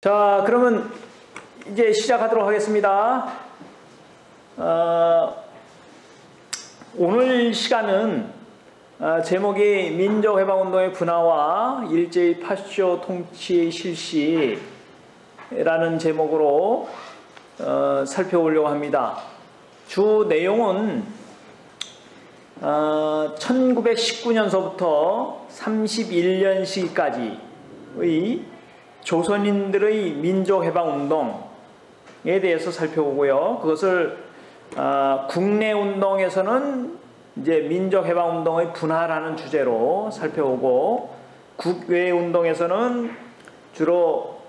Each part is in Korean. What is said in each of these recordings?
자, 그러면 이제 시작하도록 하겠습니다. 오늘 시간은 제목이 민족해방운동의 분화와 일제의 파쇼 통치의 실시라는 제목으로 살펴보려고 합니다. 주 내용은 1919년서부터 31년 시기까지의 조선인들의 민족해방운동에 대해서 살펴보고요. 그것을 국내 운동에서는 이제 민족해방운동의 분화라는 주제로 살펴보고, 국외 운동에서는 주로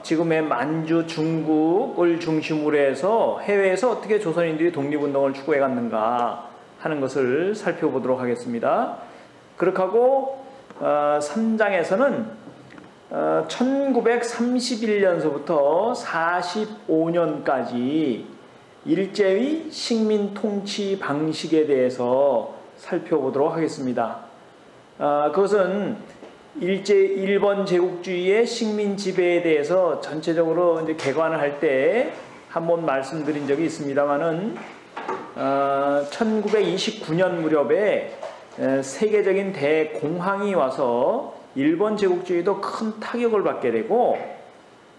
지금의 만주, 중국을 중심으로 해서 해외에서 어떻게 조선인들이 독립운동을 추구해 갔는가 하는 것을 살펴보도록 하겠습니다. 그렇게 하고 3장에서는 1931년서부터 45년까지 일제의 식민 통치 방식에 대해서 살펴보도록 하겠습니다. 그것은 일본 제국주의의 식민 지배에 대해서 전체적으로 이제 개관을 할 때 한번 말씀드린 적이 있습니다만은 1929년 무렵에 세계적인 대공황이 와서 일본 제국주의도 큰 타격을 받게 되고,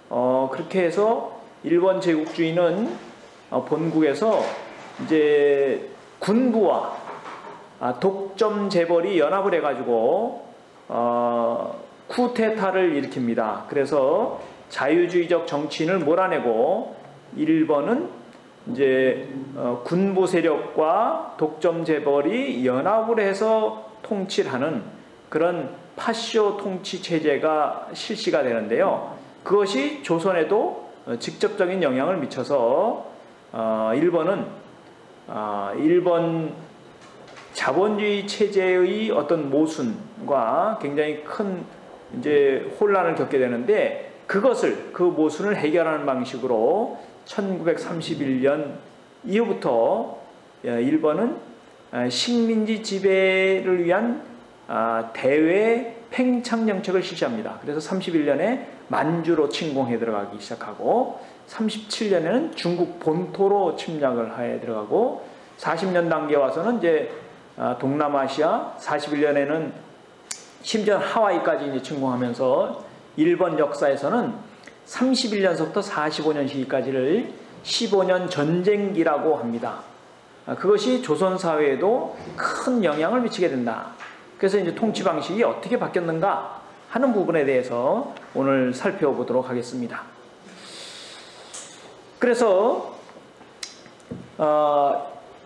그렇게 해서 일본 제국주의는 본국에서 이제 군부와 독점 재벌이 연합을 해가지고 쿠데타를 일으킵니다. 그래서 자유주의적 정치인을 몰아내고 일본은 이제 군부 세력과 독점 재벌이 연합을 해서 통치를 하는 그런 파쇼 통치 체제가 실시가 되는데요. 그것이 조선에도 직접적인 영향을 미쳐서 일본 자본주의 체제의 어떤 모순과 굉장히 큰 이제 혼란을 겪게 되는데, 그 모순을 해결하는 방식으로 1931년 이후부터 일본은 식민지 지배를 위한 대외 팽창 정책을 실시합니다. 그래서 31년에 만주로 침공해 들어가기 시작하고, 37년에는 중국 본토로 침략을 해 들어가고, 40년 단계 와서는 이제 동남아시아, 41년에는 심지어 하와이까지 이제 침공하면서 일본 역사에서는 31년서부터 45년 시기까지를 15년 전쟁기라고 합니다. 그것이 조선 사회에도 큰 영향을 미치게 된다. 그래서 이제 통치 방식이 어떻게 바뀌었는가 하는 부분에 대해서 오늘 살펴보도록 하겠습니다. 그래서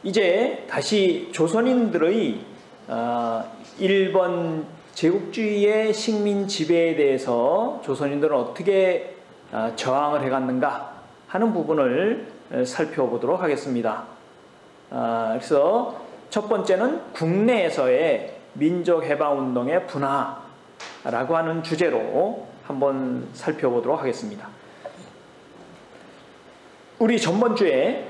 이제 다시 조선인들의 일본 제국주의의 식민 지배에 대해서 조선인들은 어떻게 저항을 해갔는가 하는 부분을 살펴보도록 하겠습니다. 그래서 첫 번째는 국내에서의 민족해방운동의 분화라고 하는 주제로 한번 살펴보도록 하겠습니다. 우리 전번주에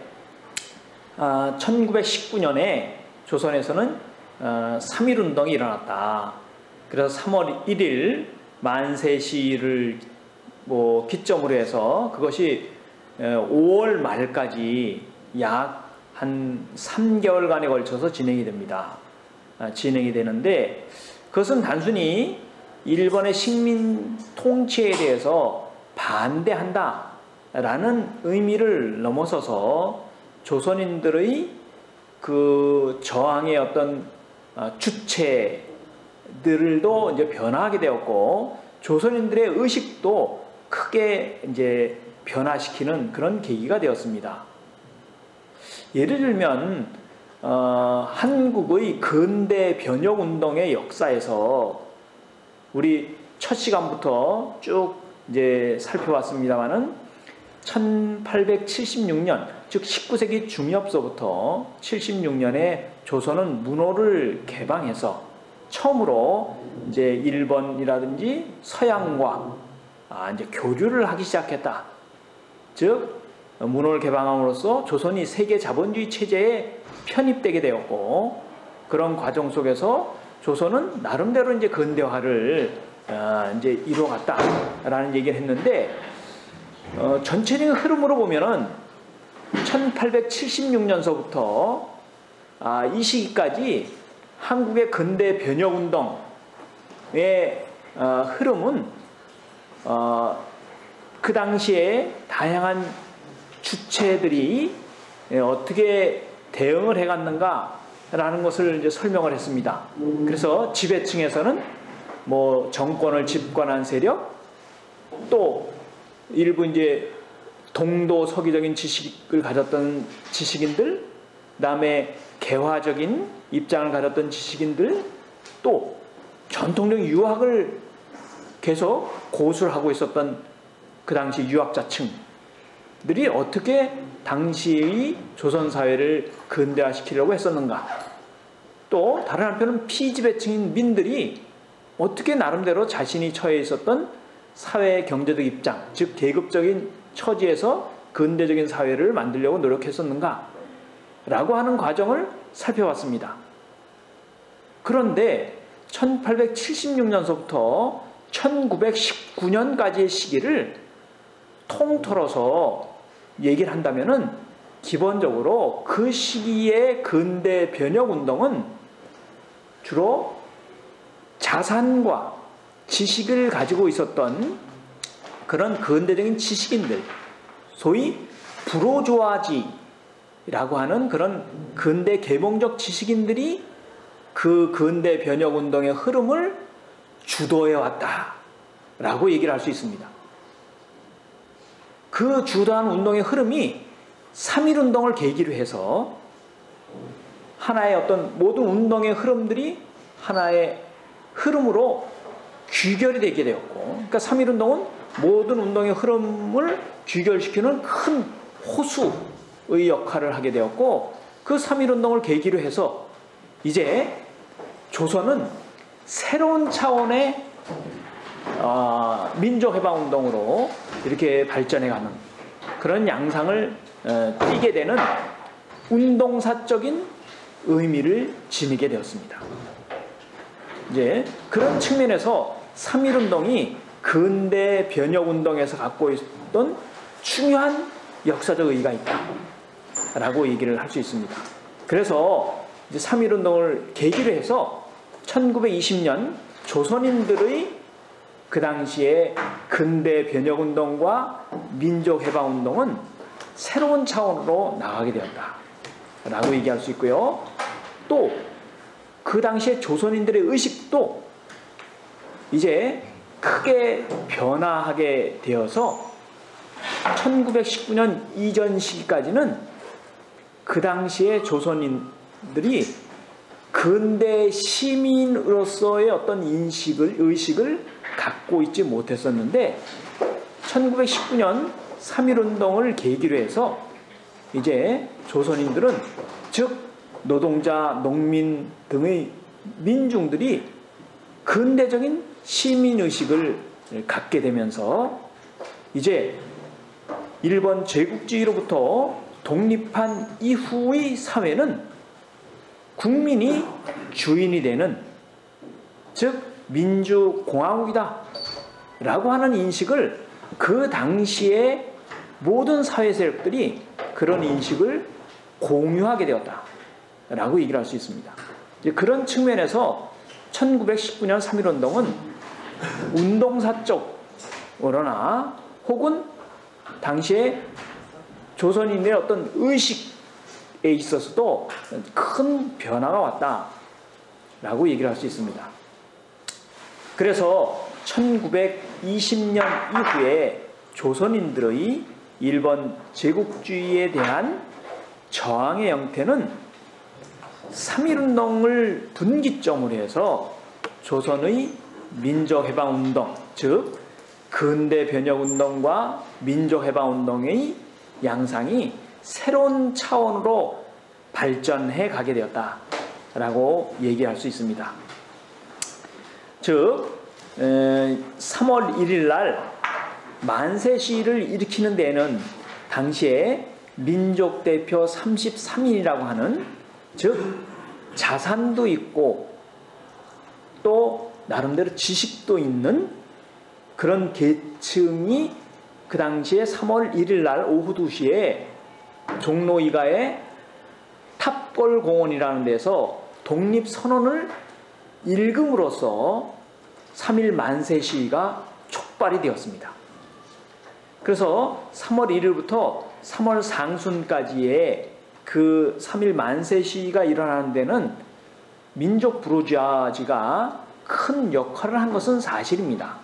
1919년에 조선에서는 3.1운동이 일어났다. 그래서 3월 1일 만세시를 기점으로 해서 그것이 5월 말까지 약 한 3개월간에 걸쳐서 진행이 됩니다. 진행이 되는데, 그것은 단순히 일본의 식민 통치에 대해서 반대한다 라는 의미를 넘어서서 조선인들의 그 저항의 어떤 주체들도 이제 변화하게 되었고, 조선인들의 의식도 크게 이제 변화시키는 그런 계기가 되었습니다. 예를 들면 한국의 근대 변혁운동의 역사에서 우리 첫 시간부터 쭉 이제 살펴봤습니다만은 1876년, 즉 19세기 중엽서부터 76년에 조선은 문호를 개방해서 처음으로 이제 일본이라든지 서양과 이제 교류를 하기 시작했다. 즉 문호를 개방함으로써 조선이 세계 자본주의 체제에 편입되게 되었고, 그런 과정 속에서 조선은 나름대로 이제 근대화를 이제 이루어갔다라는 얘기를 했는데, 전체적인 흐름으로 보면은 1876년서부터 이 시기까지 한국의 근대 변혁 운동의 흐름은 그 당시에 다양한 주체들이 어떻게 대응을 해갔는가라는 것을 이제 설명을 했습니다. 그래서 지배층에서는 뭐 정권을 집권한 세력, 또 일부 이제 동도 서기적인 지식을 가졌던 지식인들, 그다음에 개화적인 입장을 가졌던 지식인들, 또 전통적 유학을 계속 고수를 하고 있었던 그 당시 유학자층들이 어떻게 당시의 조선 사회를 근대화시키려고 했었는가, 또 다른 한편은 피지배층인 민들이 어떻게 나름대로 자신이 처해 있었던 사회 경제적 입장, 즉 계급적인 처지에서 근대적인 사회를 만들려고 노력했었는가 라고 하는 과정을 살펴봤습니다. 그런데 1876년서부터 1919년까지의 시기를 통틀어서 얘기를 한다면은 기본적으로 그 시기의 근대 변혁 운동은 주로 자산과 지식을 가지고 있었던 그런 근대적인 지식인들, 소위 부르주아지라고 하는 그런 근대 계몽적 지식인들이 그 근대 변혁 운동의 흐름을 주도해 왔다라고 얘기를 할 수 있습니다. 그 주도한 운동의 흐름이 3.1운동을 계기로 해서 하나의 어떤 모든 운동의 흐름들이 하나의 흐름으로 귀결이 되게 되었고, 그러니까 3.1운동은 모든 운동의 흐름을 귀결시키는 큰 호수의 역할을 하게 되었고, 그 3.1운동을 계기로 해서 이제 조선은 새로운 차원의 민족해방운동으로 이렇게 발전해가는 그런 양상을 띠게 되는 운동사적인 의미를 지니게 되었습니다. 이제 그런 측면에서 3.1운동이 근대 변혁운동에서 갖고 있던 중요한 역사적 의의가 있다라고 얘기를 할 수 있습니다. 그래서 이제 3.1운동을 계기로 해서 1920년 조선인들의 그 당시에 근대 변혁운동과 민족해방운동은 새로운 차원으로 나가게 되었다라고 얘기할 수 있고요. 또 그 당시에 조선인들의 의식도 이제 크게 변화하게 되어서 1919년 이전 시기까지는 그 당시에 조선인들이 근대 시민으로서의 어떤 의식을 갖고 있지 못했었는데 1919년 3.1운동을 계기로 해서 이제 조선인들은, 즉 노동자, 농민 등의 민중들이 근대적인 시민의식을 갖게 되면서 이제 일본 제국주의로부터 독립한 이후의 사회는 국민이 주인이 되는, 즉 민주공화국이다 라고 하는 인식을 그 당시에 모든 사회 세력들이 그런 인식을 공유하게 되었다 라고 얘기를 할 수 있습니다. 이제 그런 측면에서 1919년 3.1운동은 운동사적으로나 혹은 당시에 조선인의 어떤 의식에 있어서도 큰 변화가 왔다라고 얘기를 할 수 있습니다. 그래서 1920년 이후에 조선인들의 일본 제국주의에 대한 저항의 형태는 3.1운동을 분기점으로 해서 조선의 민족해방운동, 즉 근대 변혁운동과 민족해방운동의 양상이 새로운 차원으로 발전해 가게 되었다라고 얘기할 수 있습니다. 즉 3월 1일 날 만세 시위를 일으키는 데에는 당시에 민족대표 33인이라고 하는, 즉 자산도 있고 또 나름대로 지식도 있는 그런 계층이 그 당시에 3월 1일 날 오후 2시에 종로 이가의 탑골공원이라는 데서 독립선언을 읽음으로써 3.1 만세 시위가 촉발이 되었습니다. 그래서 3월 1일부터 3월 상순까지의 그 3.1 만세 시위가 일어나는 데는 민족 부르주아지가 큰 역할을 한 것은 사실입니다.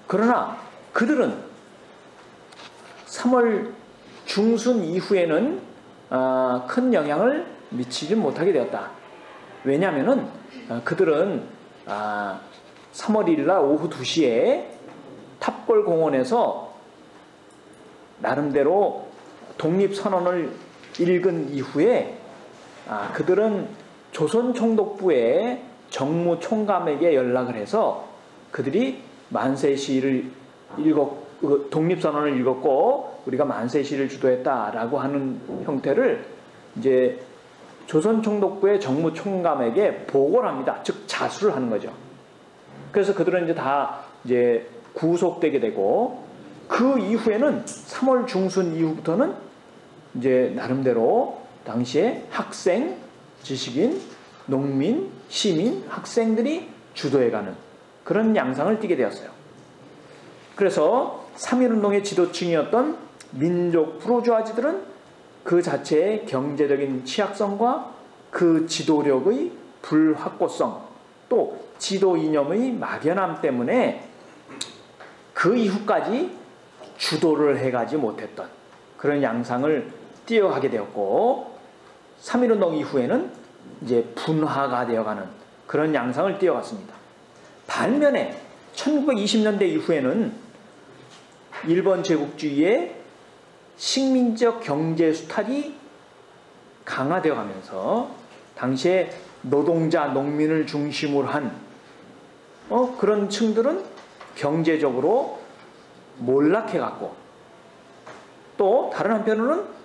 그러나 그들은 3월 중순 이후에는 큰 영향을 미치지 못하게 되었다. 왜냐하면 그들은 3월 1일 날 오후 2시에 탑골공원에서 나름대로 독립선언을 읽은 이후에 그들은 조선총독부의 정무총감에게 연락을 해서 그들이 만세 시위를 독립선언을 읽었고 우리가 만세 시위를 주도했다라고 하는 형태를 이제 조선총독부의 정무총감에게 보고를 합니다. 즉 자수를 하는 거죠. 그래서 그들은 이제 다 이제 구속되게 되고 그 이후에는 3월 중순 이후부터는 이제 나름대로 당시에 학생, 지식인, 농민, 시민, 학생들이 주도해가는 그런 양상을 띠게 되었어요. 그래서 3.1운동의 지도층이었던 민족 부르주아지들은 그 자체의 경제적인 취약성과 그 지도력의 불확고성 또 지도 이념의 막연함 때문에 그 이후까지 주도를 해가지 못했던 그런 양상을 띄어가게 되었고 3.1운동 이후에는 이제 분화가 되어가는 그런 양상을 띄어갔습니다. 반면에 1920년대 이후에는 일본 제국주의의 식민적 경제 수탈이 강화되어 가면서 당시에 노동자, 농민을 중심으로 한 그런 층들은 경제적으로 몰락해갔고 또 다른 한편으로는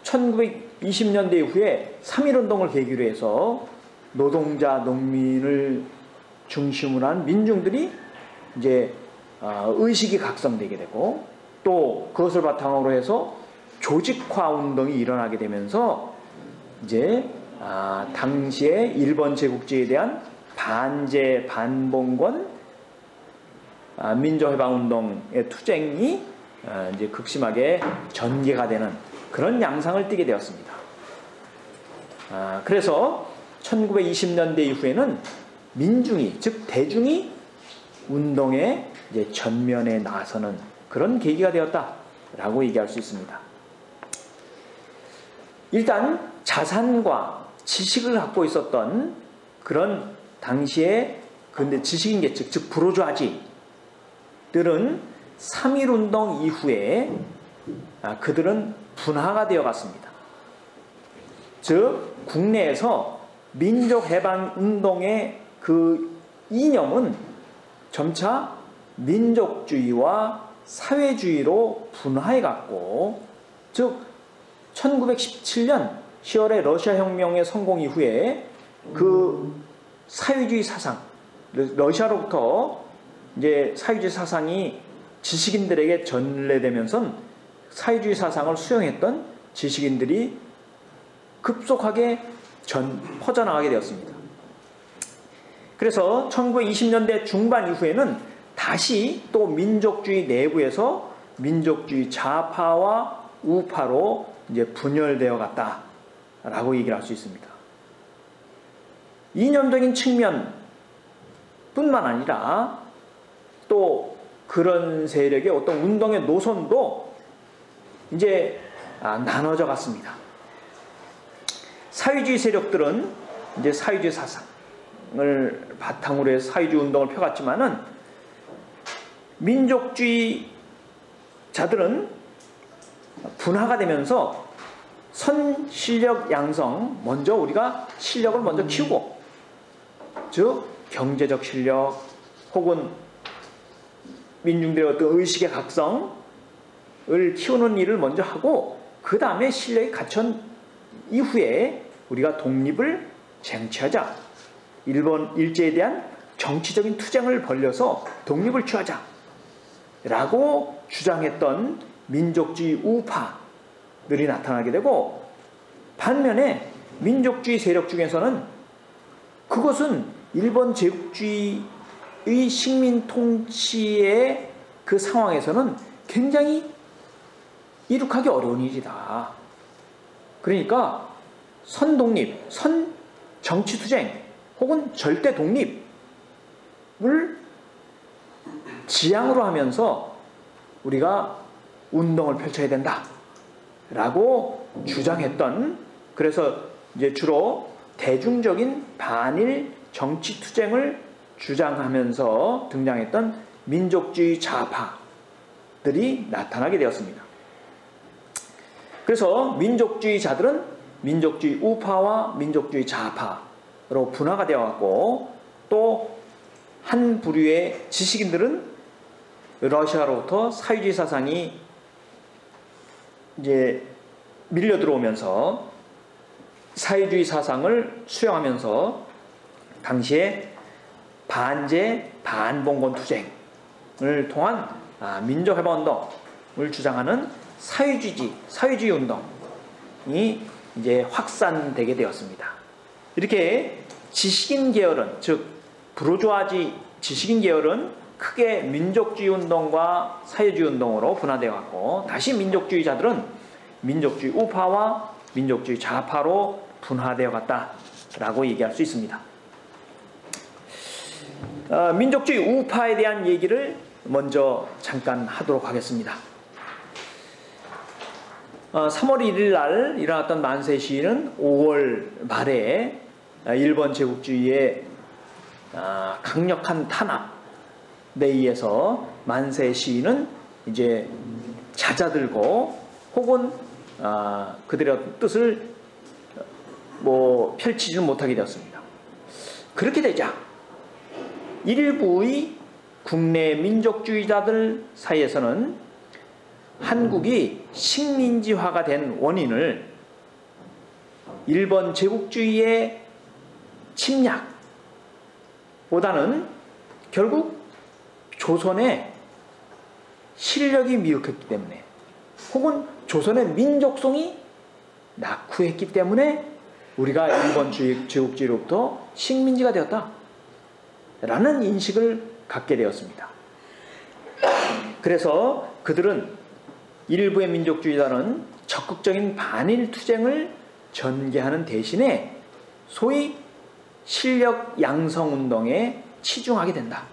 1920년대 이후에 3.1운동을 계기로 해서 노동자, 농민을 중심으로 한 민중들이 이제 의식이 각성되게 되고 또 그것을 바탕으로 해서 조직화 운동이 일어나게 되면서 이제 당시에 일본 제국주의에 대한 반제 반봉건 민족해방운동의 투쟁이 이제 극심하게 전개가 되는 그런 양상을 띠게 되었습니다. 그래서 1920년대 이후에는 민중이 즉 대중이 운동에 이제 전면에 나서는 그런 계기가 되었다라고 얘기할 수 있습니다. 일단 자산과 지식을 갖고 있었던 그런 당시에 근데 지식인 계층 즉 부르주아지들은 3.1운동 이후에 그들은 분화가 되어 갔습니다. 즉 국내에서 민족해방운동의 그 이념은 점차 민족주의와 사회주의로 분화해 갔고 즉 1917년 10월의 러시아 혁명의 성공 이후에 그 사회주의 사상 러시아로부터 이제 사회주의 사상이 지식인들에게 전래되면서 사회주의 사상을 수용했던 지식인들이 급속하게 퍼져나가게 되었습니다. 그래서 1920년대 중반 이후에는 다시 또 민족주의 내부에서 민족주의 좌파와 우파로 이제 분열되어 갔다라고 얘기를 할 수 있습니다. 이념적인 측면뿐만 아니라 또 그런 세력의 어떤 운동의 노선도 이제 나눠져 갔습니다. 사회주의 세력들은 이제 사회주의 사상을 바탕으로 해서 사회주의 운동을 펴갔지만은 민족주의자들은 분화가 되면서 선실력 양성 먼저 우리가 실력을 먼저 키우고 즉 경제적 실력 혹은 민중들의 어떤 의식의 각성을 키우는 일을 먼저 하고 그 다음에 실력이 갖춘 이후에 우리가 독립을 쟁취하자 일본 일제에 대한 정치적인 투쟁을 벌여서 독립을 취하자 라고 주장했던 민족주의 우파들이 나타나게 되고, 반면에 민족주의 세력 중에서는 그것은 일본 제국주의의 식민 통치의 그 상황에서는 굉장히 이룩하기 어려운 일이다. 그러니까 선독립, 선정치투쟁 혹은 절대 독립을 지향으로 하면서 우리가 운동을 펼쳐야 된다 라고 주장했던, 그래서 이제 주로 대중적인 반일 정치투쟁을 주장하면서 등장했던 민족주의 좌파들이 나타나게 되었습니다. 그래서 민족주의자들은 민족주의 우파와 민족주의 좌파로 분화가 되어왔고, 또 한 부류의 지식인들은 러시아로부터 사회주의 사상이 이제 밀려 들어오면서 사회주의 사상을 수용하면서 당시에 반제 반봉건 투쟁을 통한 민족해방운동을 주장하는 사회주의 운동이 이제 확산되게 되었습니다. 이렇게 지식인 계열은, 즉 부르주아지 지식인 계열은 크게 민족주의 운동과 사회주의 운동으로 분화되어 왔고, 다시 민족주의자들은 민족주의 우파와 민족주의 좌파로 분화되어 갔다라고 얘기할 수 있습니다. 민족주의 우파에 대한 얘기를 먼저 잠깐 하도록 하겠습니다. 3월 1일 날 일어났던 만세 시위는 5월 말에 일본 제국주의의 강력한 탄압에 의해서 만세 시위는 이제 잦아들고, 혹은 그들의 뜻을 펼치지 못하게 되었습니다. 그렇게 되자 일부의 국내 민족주의자들 사이에서는 한국이 식민지화가 된 원인을 일본 제국주의의 침략보다는 결국 조선의 실력이 미흡했기 때문에, 혹은 조선의 민족성이 낙후했기 때문에 우리가 일본 제국주의로부터 식민지가 되었다 라는 인식을 갖게 되었습니다. 그래서 그들은, 일부의 민족주의자는 적극적인 반일 투쟁을 전개하는 대신에 소위 실력 양성 운동에 치중하게 된다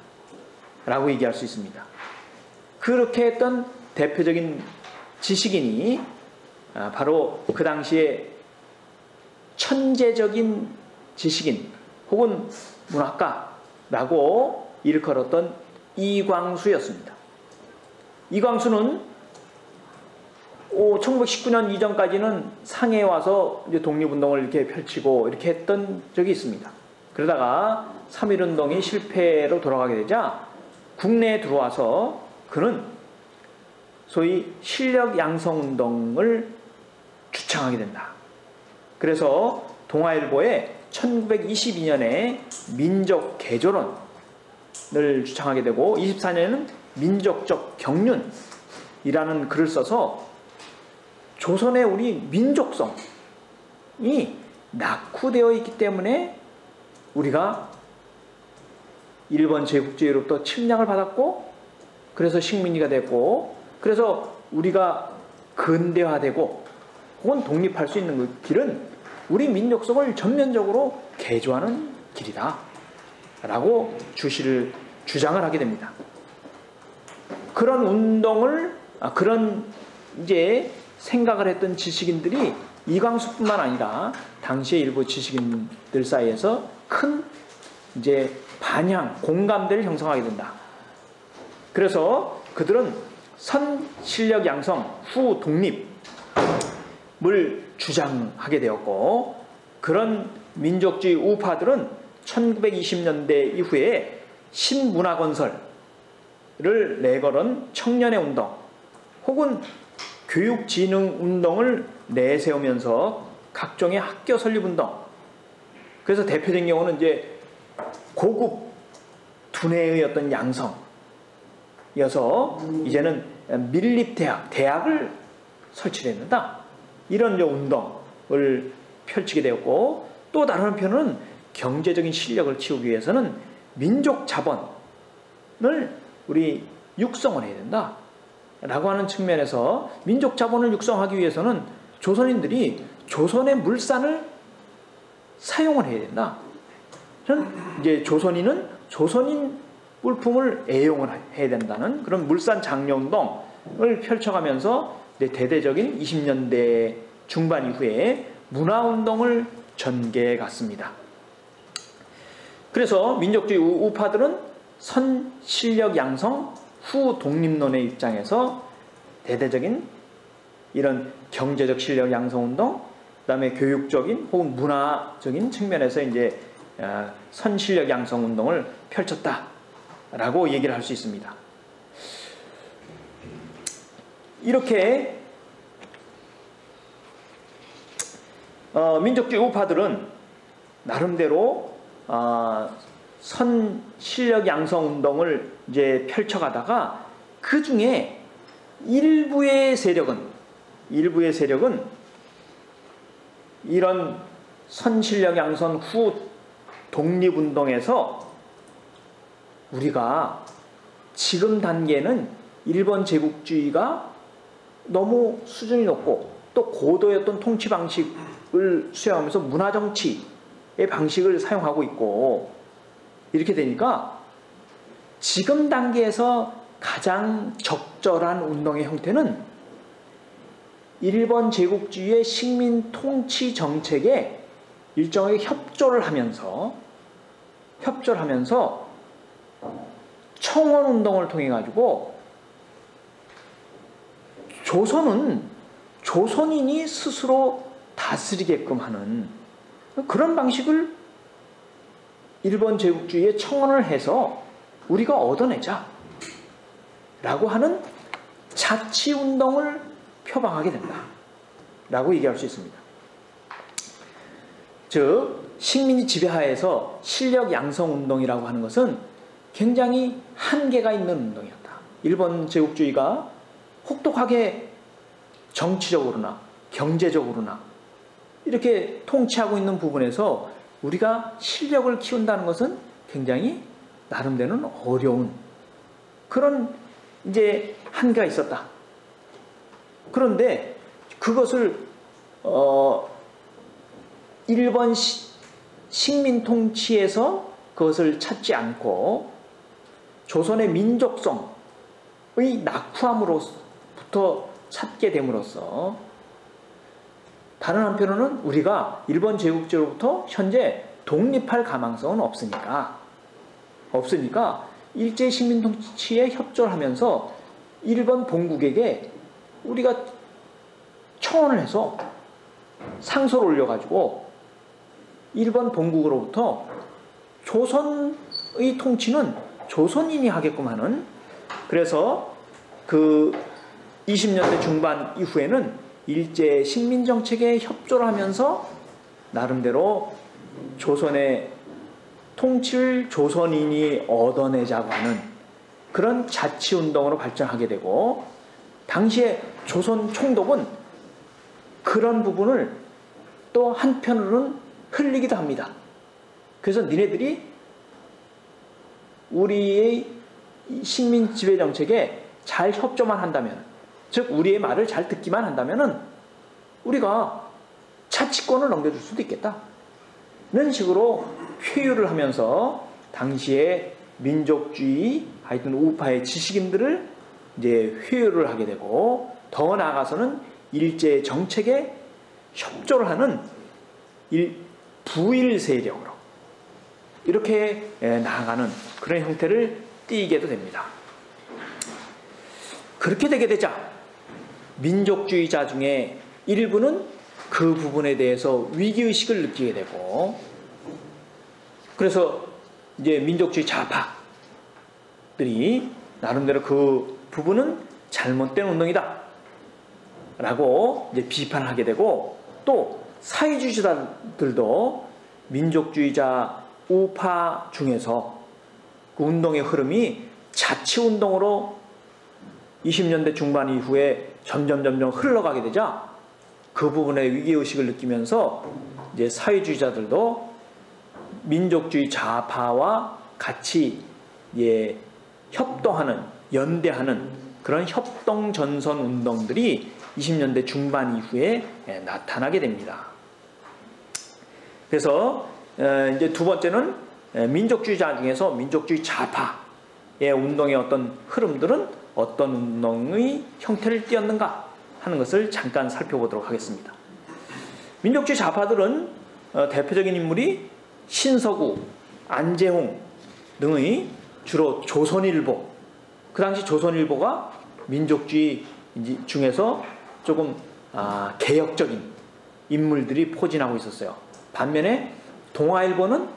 라고 얘기할 수 있습니다. 그렇게 했던 대표적인 지식인이 바로 그 당시에 천재적인 지식인 혹은 문학가라고 일컬었던 이광수였습니다. 이광수는 1919년 이전까지는 상해에 와서 이제 독립운동을 이렇게 펼치고 이렇게 했던 적이 있습니다. 그러다가 3.1운동이 실패로 돌아가게 되자 국내에 들어와서 그는 소위 실력 양성 운동을 주창하게 된다. 그래서 동아일보에 1922년에 민족 개조론을 주창하게 되고, 24년에는 민족적 경륜이라는 글을 써서 조선의 우리 민족성이 낙후되어 있기 때문에 우리가 일본 제국주의로부터 침략을 받았고, 그래서 식민지가 됐고, 그래서 우리가 근대화되고 혹은 독립할 수 있는 그 길은 우리 민족성을 전면적으로 개조하는 길이다 라고 주장을 하게 됩니다. 그런 운동을, 그런 이제 생각을 했던 지식인들이 이광수뿐만 아니라 당시의 일부 지식인들 사이에서 큰 이제 반향, 공감대를 형성하게 된다. 그래서 그들은 선 실력 양성, 후 독립을 주장하게 되었고, 그런 민족주의 우파들은 1920년대 이후에 신문화건설을 내걸은 청년의 운동 혹은 교육진흥운동을 내세우면서 각종의 학교 설립운동, 그래서 대표적인 경우는 이제 고급 두뇌의 어떤 양성이어서 이제는 민립대학을 설치를 했는다. 이런 운동을 펼치게 되었고, 또 다른 한편은 경제적인 실력을 키우기 위해서는 민족 자본을 우리 육성을 해야 된다 라고 하는 측면에서 민족 자본을 육성하기 위해서는 조선인들이 조선의 물산을 사용을 해야 된다. 이제 조선인은 조선인 물품을 애용을 해야 된다는 그런 물산 장려운동을 펼쳐가면서 대대적인 20년대 중반 이후에 문화운동을 전개해 갔습니다. 그래서 민족주의 우파들은 선 실력 양성 후 독립론의 입장에서 대대적인 이런 경제적 실력 양성운동, 그 다음에 교육적인 혹은 문화적인 측면에서 이제 선 실력 양성운동을 펼쳤다라고 얘기를 할 수 있습니다. 이렇게 민족주의 우파들은 나름대로 선 실력 양성 운동을 이제 펼쳐가다가 그 중에 일부의 세력은 이런 선 실력 양성 후 독립운동에서 우리가 지금 단계는 일본 제국주의가 너무 수준이 높고 또 고도였던 통치 방식을 수행하면서 문화정치의 방식을 사용하고 있고, 이렇게 되니까 지금 단계에서 가장 적절한 운동의 형태는 일본 제국주의의 식민 통치 정책에 일정하게 협조를 하면서 청원 운동을 통해 가지고 조선인이 스스로 다스리게끔 하는 그런 방식을 일본 제국주의에 청원을 해서 우리가 얻어내자 라고 하는 자치운동을 표방하게 된다 라고 얘기할 수 있습니다. 즉 식민지 지배하에서 실력 양성운동이라고 하는 것은 굉장히 한계가 있는 운동이었다. 일본 제국주의가 혹독하게 정치적으로나 경제적으로나 이렇게 통치하고 있는 부분에서 우리가 실력을 키운다는 것은 굉장히 나름대로는 어려운 그런 이제 한계가 있었다. 그런데 그것을 일본 식민 통치에서 그것을 찾지 않고 조선의 민족성의 낙후함으로부터 찾게 됨으로써 다른 한편으로는 우리가 일본 제국주의로부터 현재 독립할 가망성은 없으니까 일제 식민 통치에 협조를 하면서 일본 본국에게 우리가 청원을 해서 상소를 올려가지고 일본 본국으로부터 조선의 통치는 조선인이 하게끔 하는, 그래서 그 20년대 중반 이후에는 일제 식민정책에 협조를 하면서 나름대로 조선의 통치를 조선인이 얻어내자고 하는 그런 자치운동으로 발전하게 되고, 당시에 조선 총독은 그런 부분을 또 한편으로는 흘리기도 합니다. 그래서 니네들이 우리의 식민 지배 정책에 잘 협조만 한다면, 즉 우리의 말을 잘 듣기만 한다면은 우리가 자치권을 넘겨줄 수도 있겠다. 이런 식으로 회유를 하면서 당시에 민족주의 하여튼 우파의 지식인들을 이제 회유를 하게 되고, 더 나아가서는 일제 정책에 협조를 하는 부일 세력으로 이렇게 나아가는 그런 형태를 띠게도 됩니다. 그렇게 되게 되자 민족주의자 중에 일부는 그 부분에 대해서 위기의식을 느끼게 되고, 그래서 이제 민족주의 좌파들이 나름대로 그 부분은 잘못된 운동이다 라고 이제 비판을 하게 되고, 또 사회주의자들도 민족주의자 우파 중에서 그 운동의 흐름이 자치운동으로 20년대 중반 이후에 점점 흘러가게 되자 그 부분에 위기의식을 느끼면서 이제 사회주의자들도 민족주의 좌파와 같이 협동하는, 연대하는 그런 협동전선 운동들이 20년대 중반 이후에 나타나게 됩니다. 그래서 이제 두 번째는 민족주의자 중에서 민족주의 좌파의 운동의 어떤 흐름들은 어떤 운동의 형태를 띠었는가 하는 것을 잠깐 살펴보도록 하겠습니다. 민족주의 좌파들은 대표적인 인물이 신서구, 안재홍 등의 주로 조선일보, 그 당시 조선일보가 민족주의 중에서 조금 개혁적인 인물들이 포진하고 있었어요. 반면에 동아일보는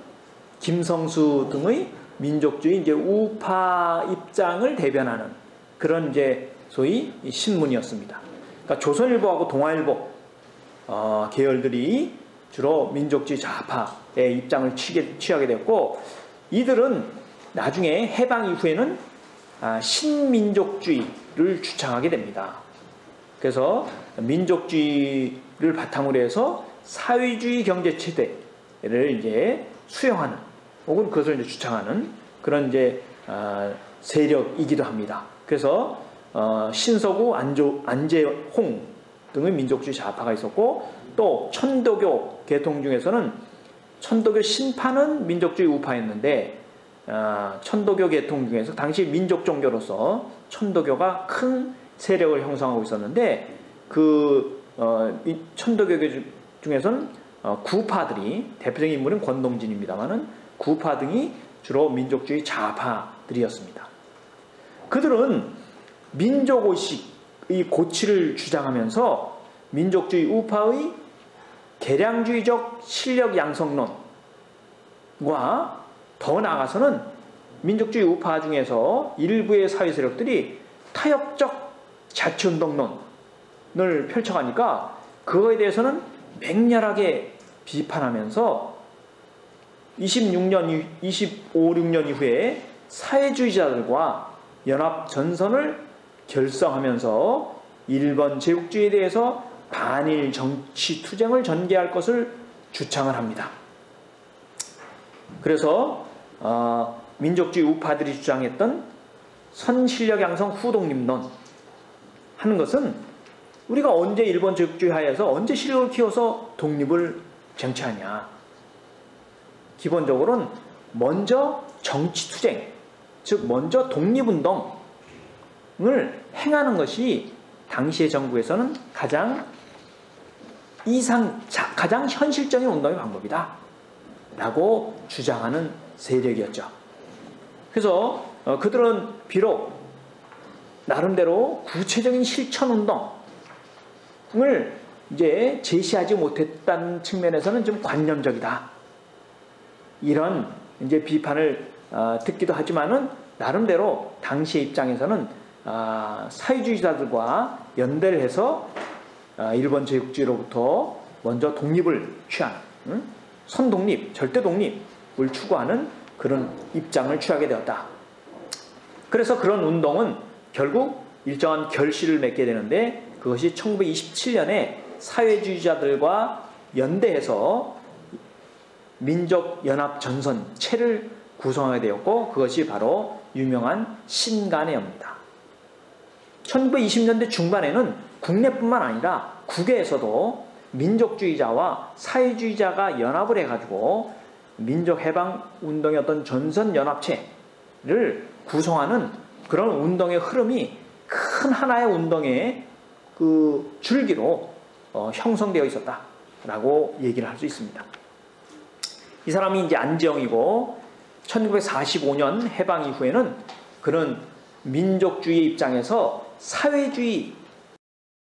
김성수 등의 민족주의 우파 입장을 대변하는 그런 소위 신문이었습니다. 그러니까 조선일보하고 동아일보 계열들이 주로 민족주의 좌파의 입장을 취하게 되었고, 이들은 나중에 해방 이후에는 신민족주의를 주창하게 됩니다. 그래서 민족주의를 바탕으로 해서 사회주의 경제 체제를 수용하는 혹은 그것을 주창하는 그런 세력이기도 합니다. 그래서 신서구, 안재홍 등의 민족주의 좌파가 있었고, 또 천도교 계통 중에서는 천도교 신파는 민족주의 우파였는데 천도교 계통 중에서 당시 민족 종교로서 천도교가 큰 세력을 형성하고 있었는데 천도교 중에서는 구파들이, 대표적인 인물은 권동진입니다만은 구파 등이 주로 민족주의 좌파들이었습니다. 그들은 민족의식의 고취를 주장하면서 민족주의 우파의 개량주의적 실력 양성론과 더 나아가서는 민족주의 우파 중에서 일부의 사회 세력들이 타협적 자치운동론을 펼쳐가니까 그거에 대해서는 맹렬하게 비판하면서 25, 6년 이후에 사회주의자들과 연합전선을 결성하면서 일본 제국주의에 대해서 반일 정치 투쟁을 전개할 것을 주창을 합니다. 그래서 민족주의 우파들이 주장했던 선실력 양성 후독립론 하는 것은 우리가 언제 일본 제국주의 하에서 언제 실력을 키워서 독립을 쟁취하냐. 기본적으로는 먼저 정치투쟁, 즉 먼저 독립운동을 행하는 것이 당시의 정부에서는 가장 현실적인 운동의 방법이다 라고 주장하는 세력이었죠. 그래서 그들은 비록 나름대로 구체적인 실천운동을 제시하지 못했다는 측면에서는 좀 관념적이다, 이런 비판을 듣기도 하지만은 나름대로 당시의 입장에서는 사회주의자들과 연대를 해서 일본 제국주의로부터 먼저 독립을 취하는, 선독립, 절대 독립을 추구하는 그런 입장을 취하게 되었다. 그래서 그런 운동은 결국 일정한 결실을 맺게 되는데, 그것이 1927년에 사회주의자들과 연대해서 민족연합전선체를 구성하게 되었고, 그것이 바로 유명한 신간회입니다. 1920년대 중반에는 국내뿐만 아니라 국외에서도 민족주의자와 사회주의자가 연합을 해가지고 민족해방운동의 어떤 전선연합체를 구성하는 그런 운동의 흐름이 큰 하나의 운동의 그 줄기로 형성되어 있었다라고 얘기를 할 수 있습니다. 이 사람이 이제 안재홍이고, 1945년 해방 이후에는 그런 민족주의 입장에서 사회주의